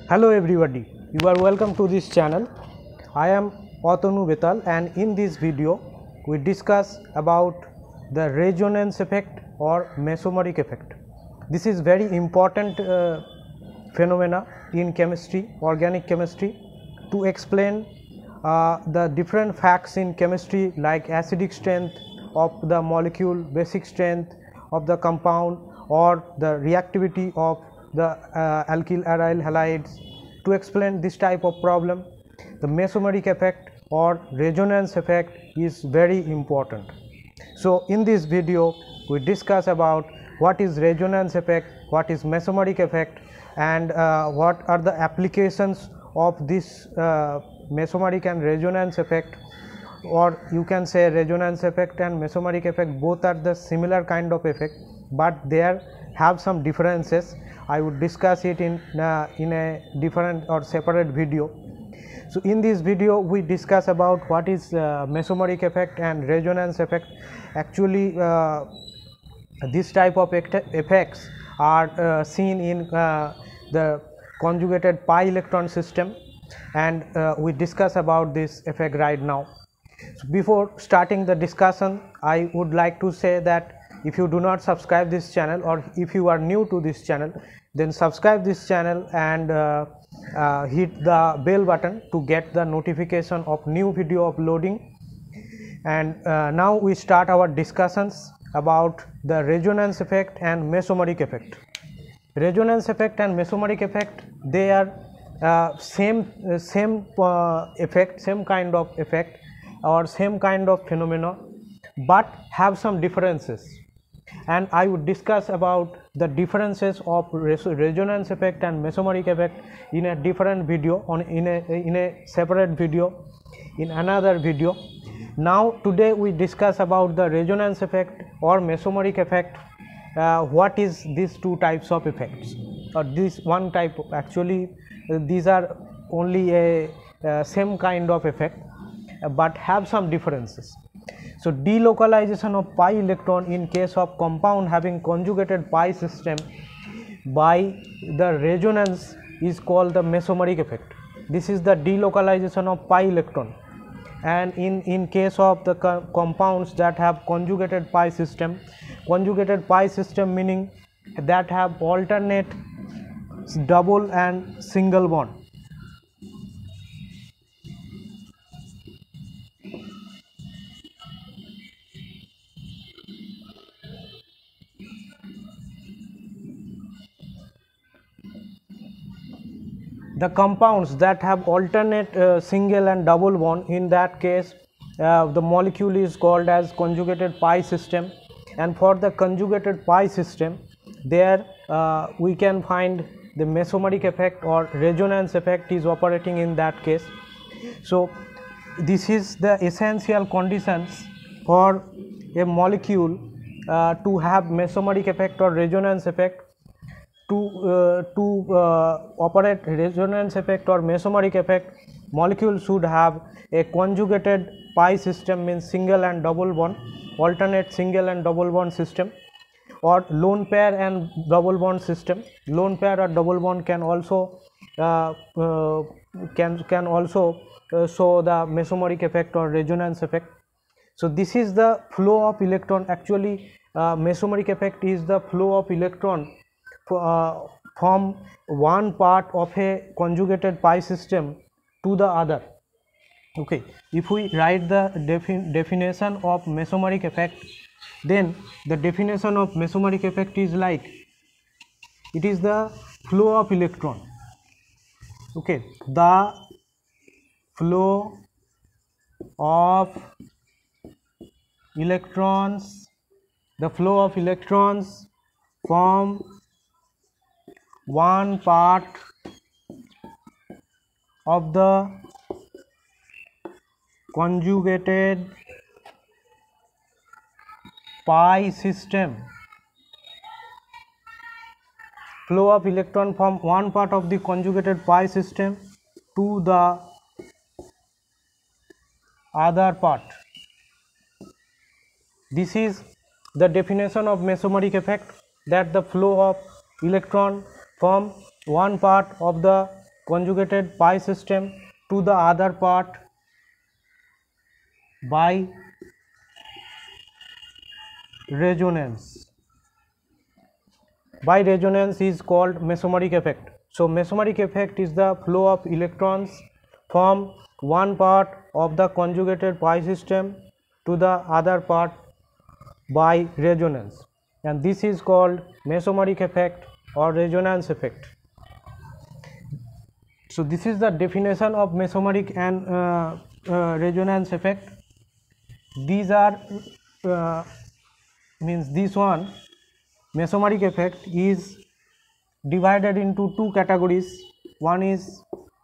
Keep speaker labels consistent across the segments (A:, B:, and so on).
A: Hello everybody, you are welcome to this channel. I am Atanu Betal, and in this video we discuss about the resonance effect or mesomeric effect. This is very important phenomena in chemistry, organic chemistry, to explain the different facts in chemistry like acidic strength of the molecule, basic strength of the compound, or the reactivity of the alkyl aryl halides. To explain this type of problem, the mesomeric effect or resonance effect is very important. So in this video we discuss about what is resonance effect, what is mesomeric effect, and what are the applications of this mesomeric and resonance effect, or you can say resonance effect and mesomeric effect both are the similar kind of effect, but there have some differences. I would discuss it in a different or separate video. So in this video we discuss about what is mesomeric effect and resonance effect. Actually this type of effects are seen in the conjugated pi electron system, and we discuss about this effect right now. So before starting the discussion, I would like to say that if you do not subscribe this channel, or if you are new to this channel, then subscribe this channel and hit the bell button to get the notification of new video uploading. And now we start our discussions about the resonance effect and mesomeric effect. Resonance effect and mesomeric effect, they are same effect, same kind of effect or same kind of phenomena, but have some differences, and I would discuss about the differences of resonance effect and mesomeric effect in a different video, in a separate video, in another video. Now today we discuss about the resonance effect or mesomeric effect. What is these two types of effects, or this one type? Actually these are only a same kind of effect, but have some differences. So delocalization of pi electron in case of compound having conjugated pi system by the resonance is called the mesomeric effect. This is the delocalization of pi electron, and in case of the compounds that have conjugated pi system meaning that have alternate double and single bond. The compounds that have alternate single and double bond, in that case the molecule is called as conjugated pi system, and for the conjugated pi system there we can find the mesomeric effect or resonance effect is operating in that case. So this is the essential conditions for a molecule to have mesomeric effect or resonance effect. To operate resonance effect or mesomeric effect, molecule should have a conjugated pi system, means single and double bond, alternate single and double bond system, or lone pair and double bond system. Lone pair or double bond can also show the mesomeric effect or resonance effect. So this is the flow of electron. Actually mesomeric effect is the flow of electron from one part of a conjugated pi system to the other. Okay, if we write the definition of mesomeric effect, then the definition of mesomeric effect is like, it is the flow of electron. Okay, the flow of electrons, from one part of the conjugated pi system, flow of electron from one part of the conjugated pi system to the other part. This is the definition of mesomeric effect, that the flow of electron from one part of the conjugated pi system to the other part by resonance. By resonance is called mesomeric effect. So mesomeric effect is the flow of electrons from one part of the conjugated pi system to the other part by resonance, and this is called mesomeric effect or resonance effect. So this is the definition of mesomeric and resonance effect. These are means this one mesomeric effect is divided into two categories. One is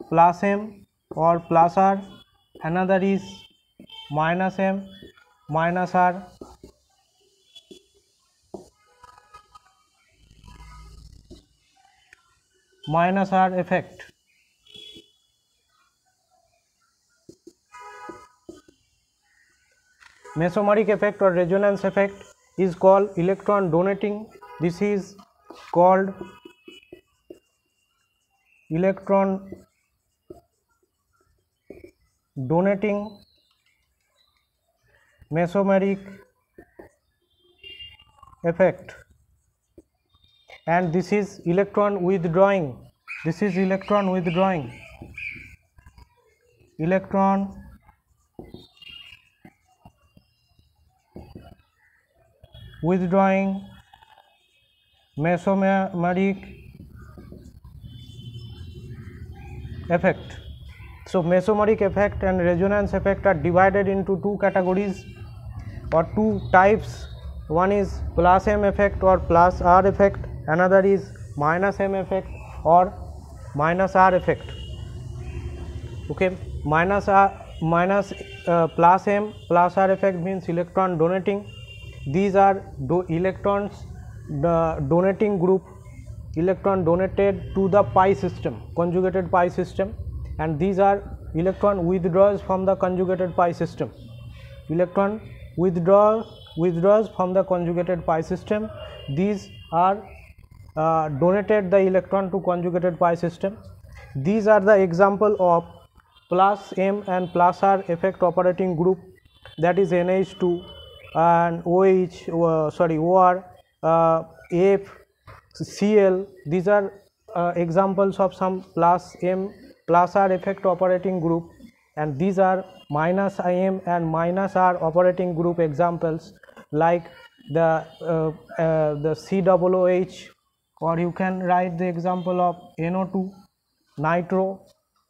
A: plus m or plus r, another is minus m minus r. Minus r effect. Mesomeric effect or resonance effect is called electron donating. This is called electron donating mesomeric effect, and this is electron withdrawing. This is electron withdrawing. Electron withdrawing mesomeric effect. So mesomeric effect and resonance effect are divided into two categories or two types. One is plus m effect or plus r effect, another is minus m effect or minus r effect. Okay, minus plus m plus r effect means electron donating. These are electrons, the donating group, electron donated to the pi system, conjugated pi system, and these are electron withdraws from the conjugated pi system. Electron withdraws from the conjugated pi system. These are donated the electron to conjugated pi system. These are the example of plus m and plus r effect operating group, that is NH2 and OR, F, Cl. These are examples of some plus m plus r effect operating group, and these are minus im and minus r operating group examples, like the COOH, or you can write the example of NO2, nitro,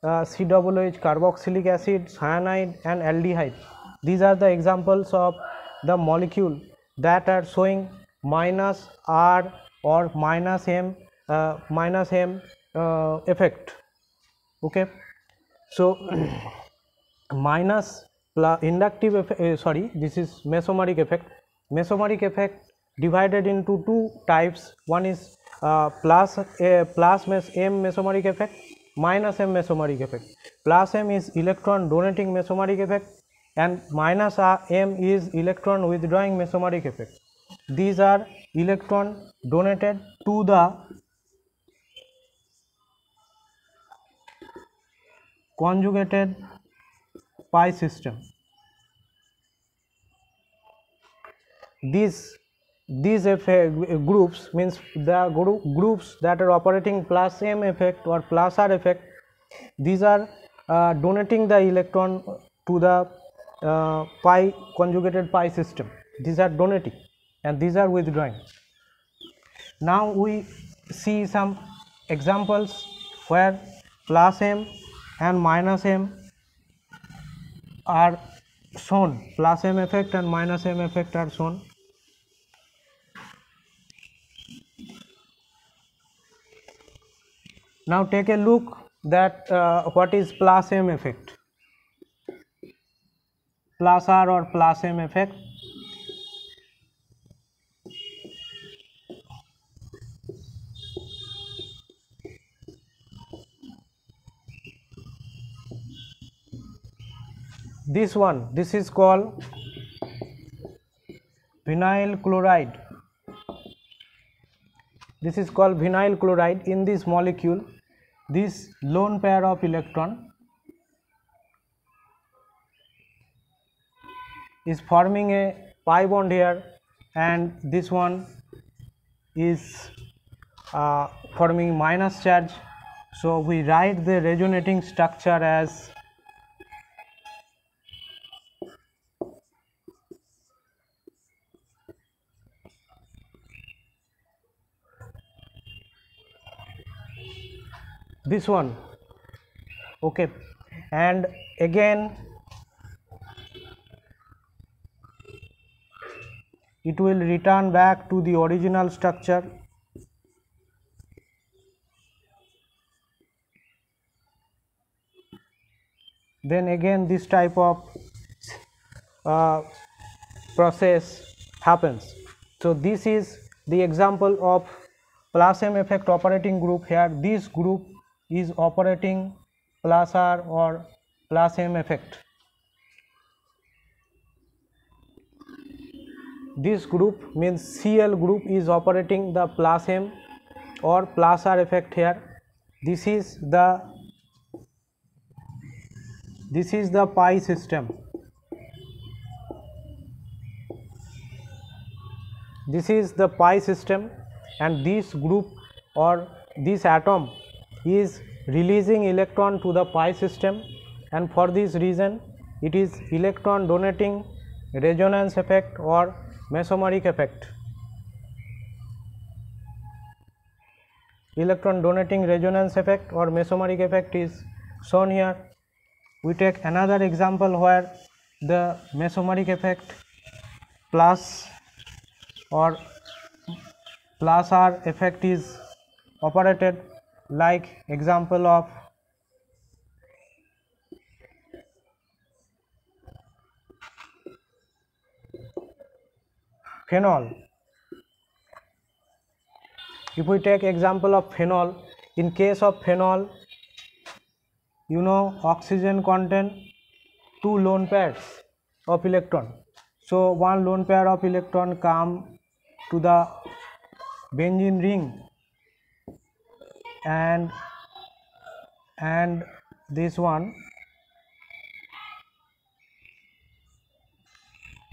A: COOH, carboxylic acid, cyanide and aldehyde. These are the examples of the molecule that are showing minus r or minus m effect. Okay, so minus inductive effect, this is mesomeric effect. Mesomeric effect divided into two types. One is plus m mesomeric effect, minus m mesomeric effect. Plus m is electron donating mesomeric effect, and minus m is electron withdrawing mesomeric effect. These are electron donated to the conjugated pi system. These groups means the groups that are operating plus m effect or plus r effect. These are donating the electron to the pi conjugated pi system. These are donating and these are withdrawing. Now we see some examples where plus m and minus m are shown, plus m effect and minus m effect are shown. Now take a look that what is plus m effect, plus r or plus m effect. This one, this is called vinyl chloride. This is called vinyl chloride. In this molecule this lone pair of electron is forming a pi bond here, and this one is forming minus charge. So we write the resonating structure as this one. Okay, and again it will return back to the original structure. Then again this type of process happens. So this is the example of plus M effect operating group. Here this group is operating plus R or plus M effect. This group means Cl group is operating the plus M or plus R effect here. This is the pi system. This is the pi system, and this group or this atom is releasing electron to the pi system, and for this reason it is electron donating resonance effect or mesomeric effect. Electron donating resonance effect or mesomeric effect is shown here. We take another example where the mesomeric effect plus or plus R effect is operated, like example of phenol. If we take example of phenol, in case of phenol, you know, oxygen contain two lone pairs of electron. So one lone pair of electron come to the benzene ring, and this one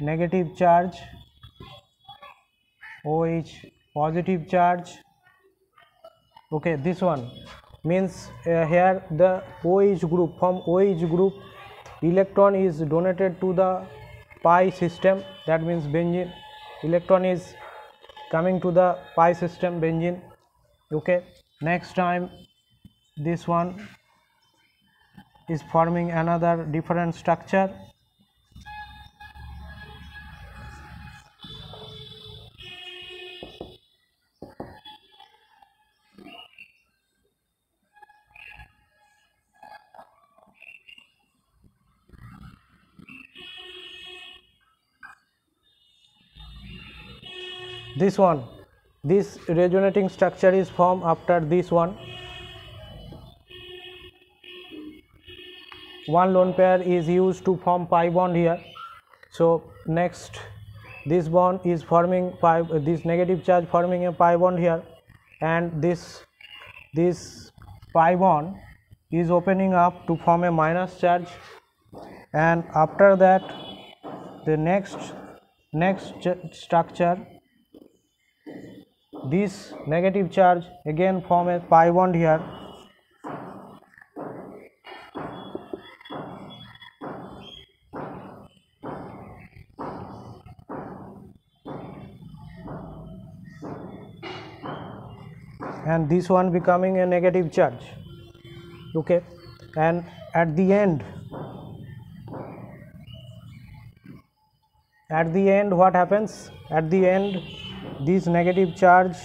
A: negative charge, OH positive charge. Okay, this one means here the OH group, from OH group electron is donated to the pi system, that means benzene. Electron is coming to the pi system benzene. Okay, next time this one is forming another different structure. This one, this resonating structure is formed after this one. One lone pair is used to form pi bond here. So next this bond is forming pi, this negative charge forming a pi bond here, and this pi bond is opening up to form a minus charge, and after that the next structure, this negative charge again form a pi bond here, and this one becoming a negative charge. Okay, and at the end what happens? At the end this negative charge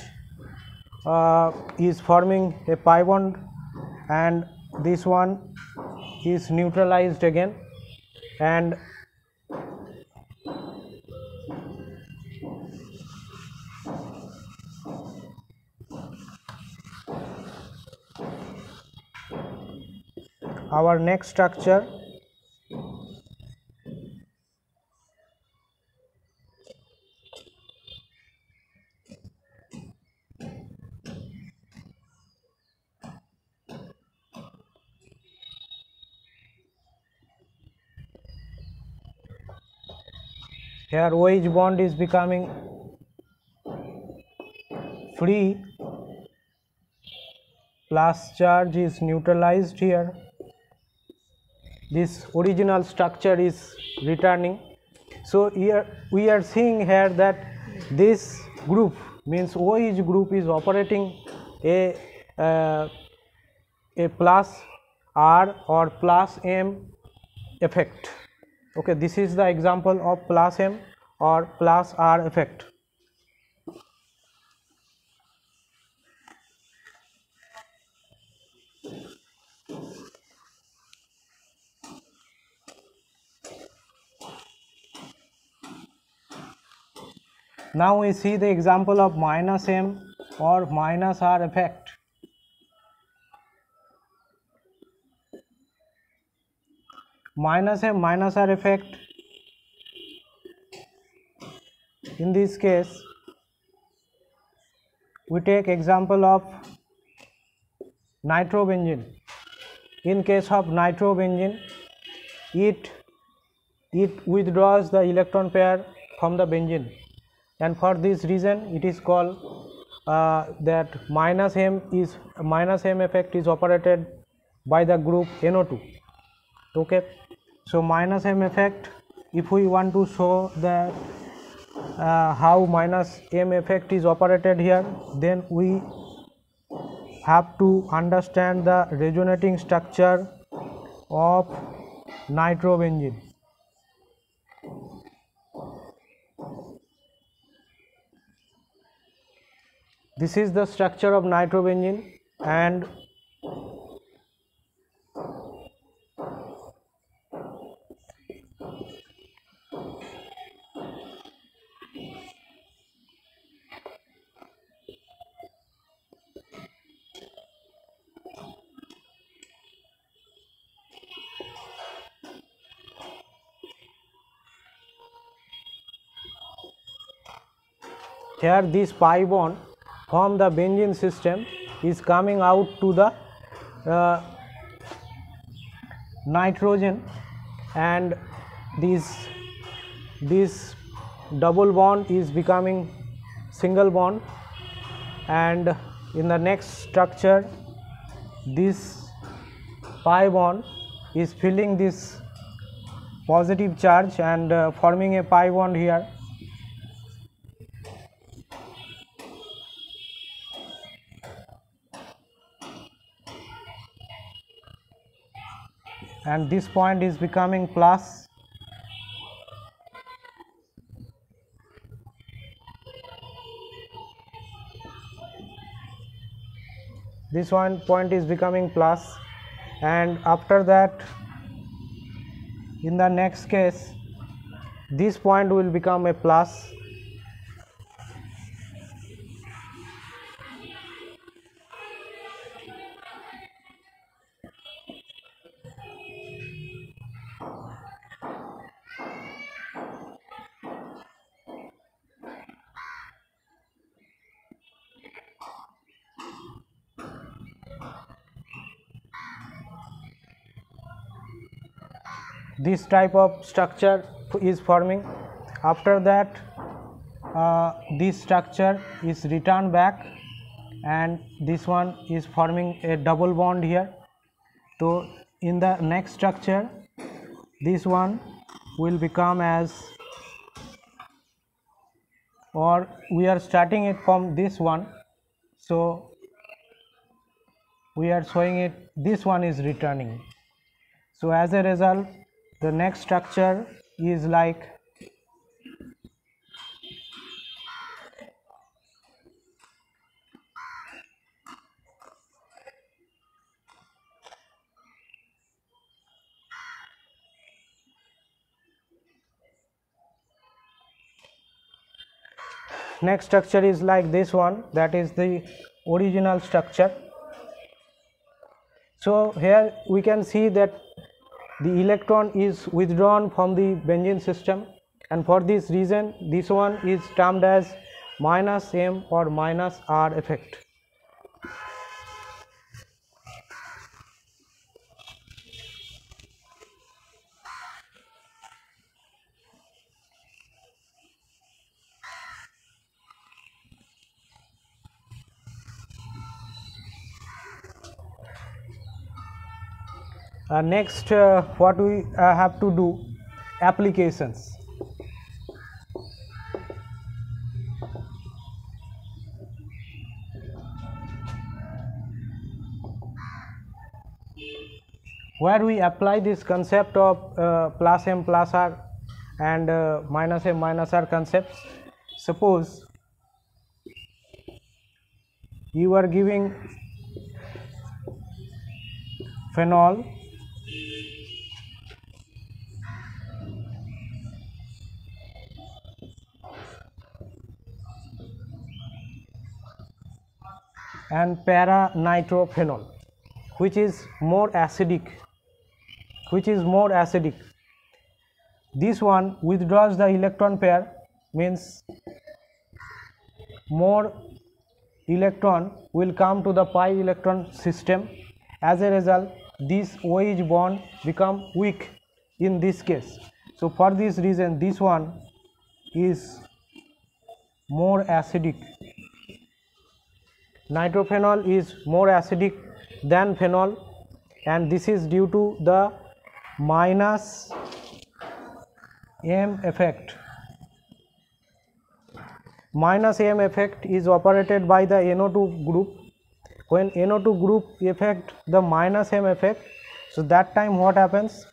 A: is forming a pi bond, and this one is neutralized again, and our next structure here OH bond is becoming free, plus charge is neutralized here, this original structure is returning. So here we are seeing here that this group means OH group is operating a plus R or plus M effect. Okay, this is the example of plus M or plus R effect. Now we see the example of minus M or minus R effect. Minus M minus R effect, in this case we take example of nitrobenzene. In case of nitrobenzene, it withdraws the electron pair from the benzene, and for this reason it is called that minus M effect is operated by the group NO2. Okay, so minus M effect, if we want to show that how minus M effect is operated here, then we have to understand the resonating structure of nitrobenzene. This is the structure of nitrobenzene, and here this pi bond from the benzene system is coming out to the nitrogen, and this double bond is becoming single bond, and in the next structure this pi bond is filling this positive charge and forming a pi bond here. And this point is becoming plus, this one point is becoming plus, and after that in the next case this point will become a plus, this type of structure is forming. After that this structure is returned back, and this one is forming a double bond here. So in the next structure this one will become as, or we are starting it from this one, so we are showing it, this one is returning. So as a result the next structure is like this one, that is the original structure. So here we can see that the electron is withdrawn from the benzene system, and for this reason this one is termed as minus M or minus R effect. Next, what we have to do, applications. Where we apply this concept of plus m plus r and minus m minus r concepts. Suppose you are giving phenol and para-nitrophenol, which is more acidic. This one withdraws the electron pair, means more electron will come to the pi electron system. As a result, this OH bond become weak in this case. So for this reason, this one is more acidic. Nitrophenol is more acidic than phenol, and this is due to the minus M effect. Minus M effect is operated by the NO2 group. When NO2 group affect the minus M effect, so that time what happens?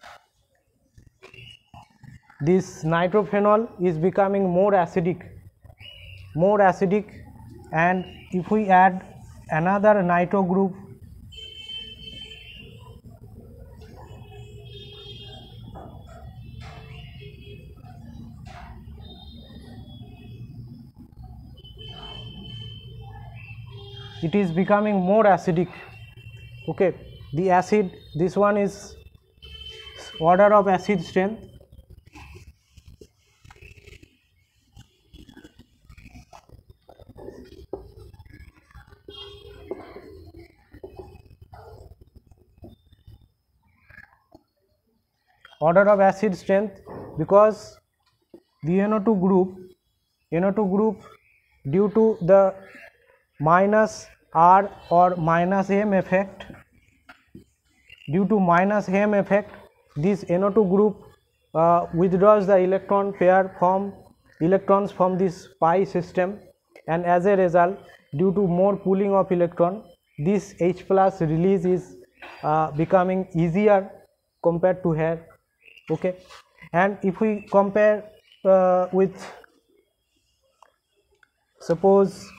A: This nitrophenol is becoming more acidic, and if we add another nitro group, it is becoming more acidic. Okay, the acid, this one is order of acid strength. Order of acid strength, because the NO2 group due to the minus R or minus M effect, due to minus M effect, this NO2 group withdraws the electron pair from electrons from this pi system, and as a result, due to more pooling of electron, this H plus release is becoming easier compared to here. Okay, and if we compare with, suppose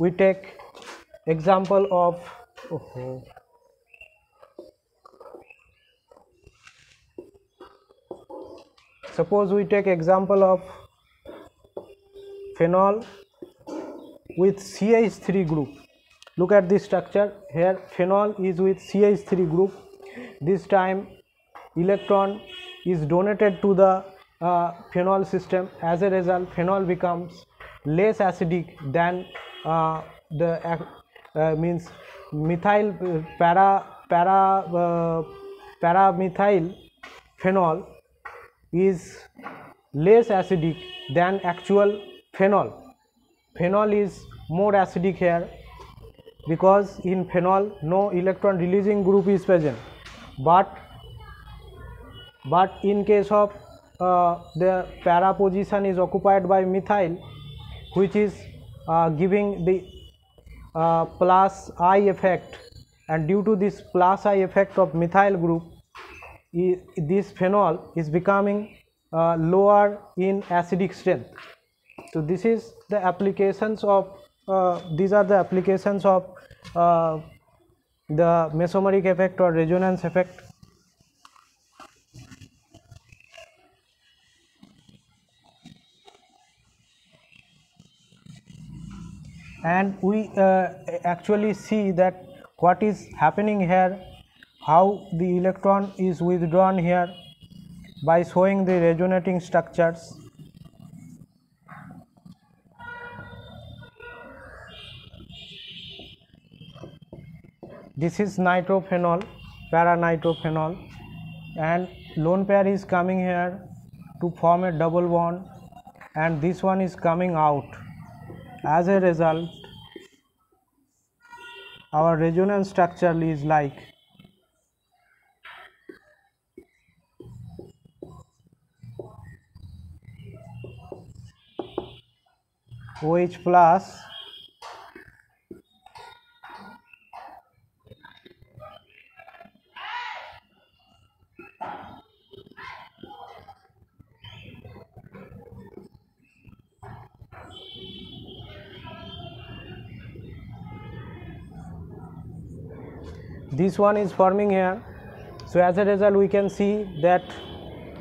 A: we take example of phenol with CH3 group. Look at this structure here. Phenol is with CH3 group. This time electron is donated to the phenol system. As a result, phenol becomes less acidic than means methyl paramethyl phenol is less acidic than actual phenol. Phenol is more acidic here, because in phenol no electron releasing group is present, but in case of the para position is occupied by methyl, which is giving the plus I effect, and due to this plus I effect of methyl group, this phenol is becoming lower in acidic strength. So this is the applications of these are the applications of the mesomeric effect or resonance effect. And we actually see that what is happening here, how the electron is withdrawn here by showing the resonating structures. This is nitrophenol, para-nitrophenol, and lone pair is coming here to form a double bond, and this one is coming out. As a result, our resonance structure is like OH plus this one is forming here. So as a result we can see that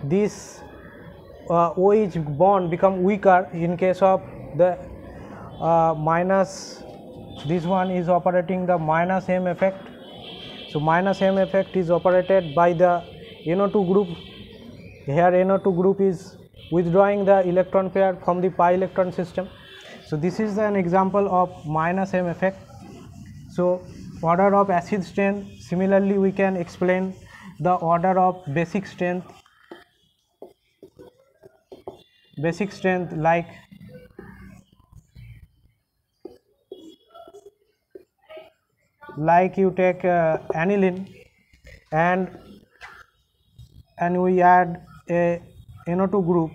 A: this OH bond become weaker in case of the minus, this one is operating the minus M effect. So minus M effect is operated by the NO2 group. Here NO2 group is withdrawing the electron pair from the pi electron system. So this is an example of minus M effect. So order of acid strength, similarly we can explain the order of basic strength. Basic strength, like you take aniline and we add a NO2 group,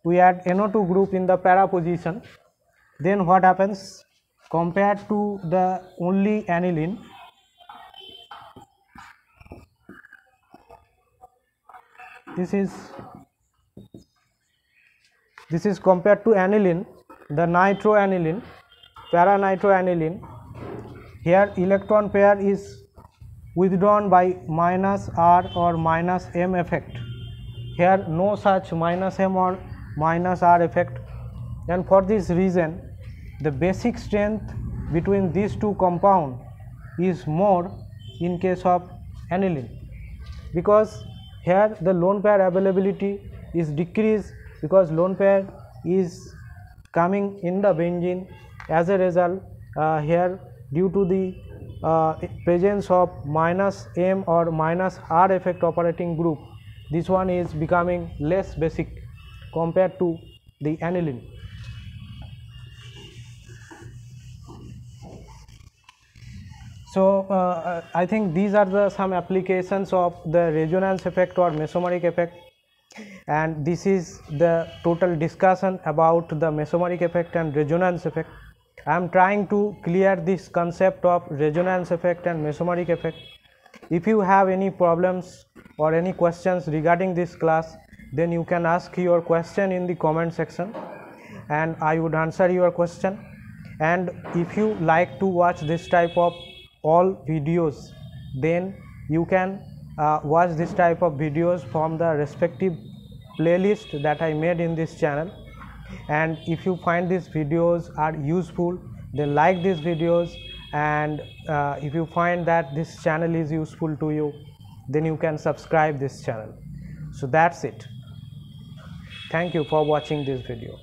A: we add NO2 group in the para position, then what happens compared to the only aniline, this is compared to aniline, the nitroaniline, para nitroaniline. Here electron pair is withdrawn by minus R or minus M effect. Here no such minus M or minus R effect, and for this reason the basic strength between these two compounds is more in case of aniline, because here the lone pair availability is decreased because lone pair is coming in the benzene. As a result, here due to the presence of minus M or minus R effect operating group, this one is becoming less basic compared to the aniline. So I think these are some applications of the resonance effect or mesomeric effect, and this is the total discussion about the mesomeric effect and resonance effect. I am trying to clear this concept of resonance effect and mesomeric effect. If you have any problems or any questions regarding this class, then you can ask your question in the comment section and I would answer your question. And if you like to watch this type of all videos, then you can watch this type of videos from the respective playlist that I made in this channel. And if you find these videos are useful, then like these videos, and if you find that this channel is useful to you, then you can subscribe this channel. So that's it. Thank you for watching this video.